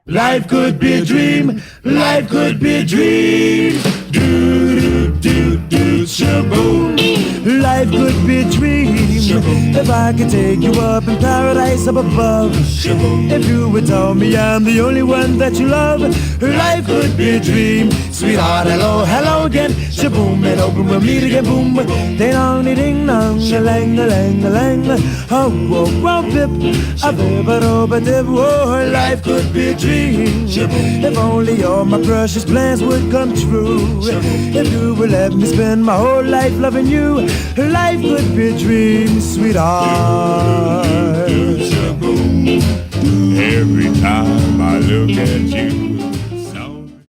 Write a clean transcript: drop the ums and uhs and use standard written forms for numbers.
Life could be a dream, life could be a dream. Do, shaboom. Life could be a dream. If I could take you up in paradise up above. If you would tell me I'm the only one that you love. Life could be a dream. Sweetheart, hello, hello again. Shaboom, and open, we'll meet again, boom. Ding-dong, ding-dong, a-lang, oh, whoa, whoa, pip. A bip-a-do-ba-dip, whoa, life could be a dream. If only all my precious plans would come true. If you would let me spend my whole life loving you. Life could be a dream, sweetheart. Every time I look at you,